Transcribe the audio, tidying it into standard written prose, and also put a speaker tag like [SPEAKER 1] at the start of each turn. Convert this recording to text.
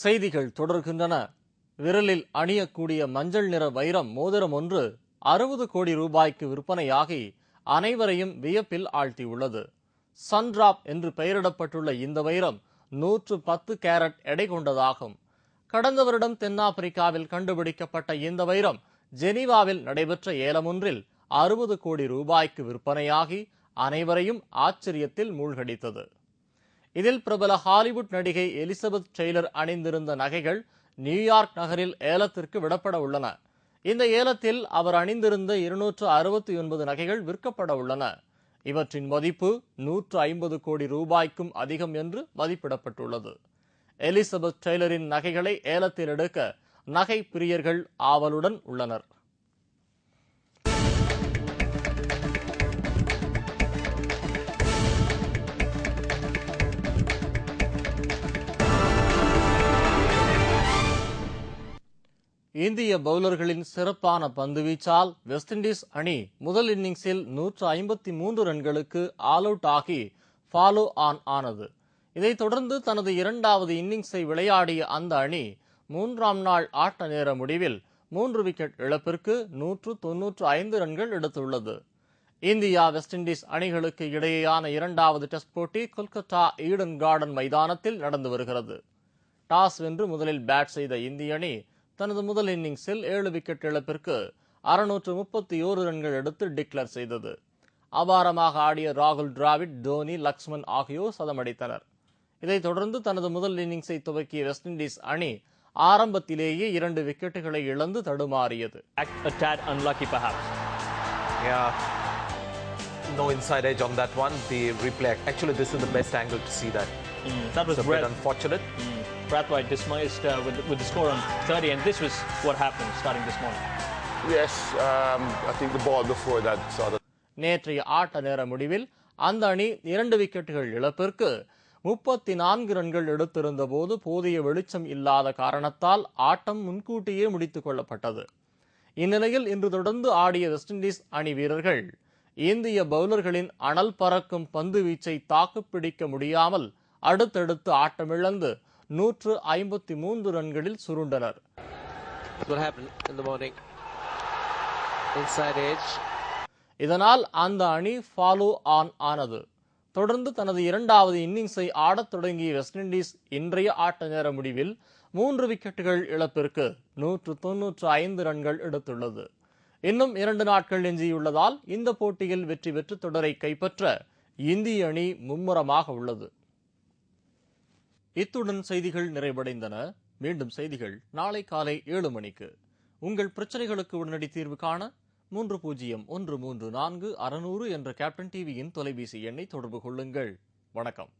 [SPEAKER 1] செய்திகள் தொடர்கின்றன. விரலில் அணியக்கூடிய மஞ்சள் நிற வைரம் மோதிரம் ஒன்று 60 கோடி ரூபாய்க்கு விற்பனையாகி அனைவரையும் வியப்பில் ஆழ்த்தியுள்ளது. சன்டிராப் என்று பெயரிடப்பட்டுள்ள இந்த வைரம் 110 கேரட் எடை கொண்டதாகும். கடந்த வருடம் தென்னாப்பிரிக்காவில் கண்டுபிடிக்கப்பட்ட இந்த வைரம் ஜெனீவாவில் நடைபெற்ற ஏலம் ஒன்றில் 60 கோடி ரூபாய்க்கு விற்பனையாகி அனைவரையும் ஆச்சரியத்தில் மூழ்கடித்தது. இதில் பிரபல ஹாலிவுட் நடிகை எலிசபெத் டெய்லர் அணிந்திருந்த நகைகள் நியூயார்க் நகரில் ஏலத்திற்கு விடப்பட உள்ளன. இந்த ஏலத்தில் அவர் அணிந்திருந்த 269 நகைகள் விற்கப்பட உள்ளன. இவற்றின் மதிப்பு 150 கோடி ரூபாய்க்கும் அதிகம் என்று மதிப்பிடப்பட்டுள்ளது. எலிசபெத் டெய்லரின் நகைகளை ஏலத்தில் எடுக்க நகை பிரியர்கள் ஆவலுடன் உள்ளனர். இந்திய பவுலர்களின் சிறப்பான பந்துவீச்சால் வெஸ்ட் இண்டீஸ் அணி முதல் இன்னிங்ஸில் 153 ரன்களுக்கு ஆல் அவுட் ஆகி ஃபாலோ ஆன் ஆனது. இதைத் தொடர்ந்து தனது இரண்டாவது இன்னிங்ஸை விளையாடிய அந்த அணி 3ஆம் நாள் ஆட்ட நேர முடிவில் 3 விக்கெட் இழப்பிற்கு 195 ரன்கள் எடுத்துள்ளது. இந்தியா வெஸ்ட் இண்டீஸ் அணிகளுக்கு இடையேயான இரண்டாவது டெஸ்ட் போட்டி கொல்கத்தா ஈடன் கார்டன் மைதானத்தில் நடந்து வருகிறது. டாஸ் வென்று முதலில் பேட் செய்த இந்திய அணி தனது முதல் இன்னிங்ஸில் 7 விக்கெட் இழப்பிற்கு 631 ரன்கள் எடுத்து டிக்ளேர் செய்தது. அபாரமாக ஆடிய ராகுல் டிராவிட், தோனி, லக்ஷ்மன் ஆகியோர் சதமடித்தனர். இதைத் தொடர்ந்து தனது முதல் இன்னிங்ஸை துவக்கிய வெஸ்ட் இண்டீஸ் அணி ஆரம்பத்திலேயே 2 விக்கெட்டுகளை இழந்து தடுமாறியது.
[SPEAKER 2] No inside edge on that one. The replay. Actually, this is the best angle to see that.
[SPEAKER 3] That was
[SPEAKER 2] a bit unfortunate.
[SPEAKER 3] Brathwaite dismissed with the score on 30, and this was what happened starting this morning.
[SPEAKER 4] Yes, I think the ball before that saw the.
[SPEAKER 1] நேற்றைய ஆட்ட நேர முடிவில் அந்த அணி 2 விக்கெட்டுகள் இழப்பிற்கு 34 ரன்கள் எடுத்திருந்த போது போதிய வெளிச்சம் இல்லாத காரணத்தால் ஆட்டம் முன்கூட்டியே முடித்துக் கொள்ளப்பட்டது. இந்நிலையில் இன்று தொடர்ந்து ஆடிய வெஸ்ட் இண்டீஸ் அணி வீரர்கள் இந்திய பவுலர்களின் அனல் பறக்கும் பந்து வீச்சை தாக்குப்பிடிக்க முடியாமல் அடுத்தடுத்து ஆட்டமிழந்து 153 ரன்களில் சுருண்டனர். இதனால் அந்த அணி ஃபாலோ ஆன் ஆனது. தொடர்ந்து தனது இரண்டாவது இன்னிங்ஸை ஆடத் தொடங்கிய வெஸ்ட் இண்டீஸ் இன்றைய ஆட்ட நேர முடிவில் 3 விக்கெட்டுகள் இழப்பிற்கு 195 ரன்கள் எடுத்துள்ளது. இன்னும் 2 நாட்கள் எஞ்சியுள்ளதால் இந்த போட்டியில் வெற்றி பெற்று தொடரை கைப்பற்ற இந்திய அணி மும்முரமாக உள்ளது. இத்துடன் செய்திகள் நிறைவடைந்தன. மீண்டும் செய்திகள் நாளை காலை 7 மணிக்கு. உங்கள் பிரச்சனைகளுக்கு உடனடி தீர்வு காண 30134600 என்ற கேப்டன் டிவியின் தொலைபேசி எண்ணை தொடர்பு கொள்ளுங்கள். வணக்கம்.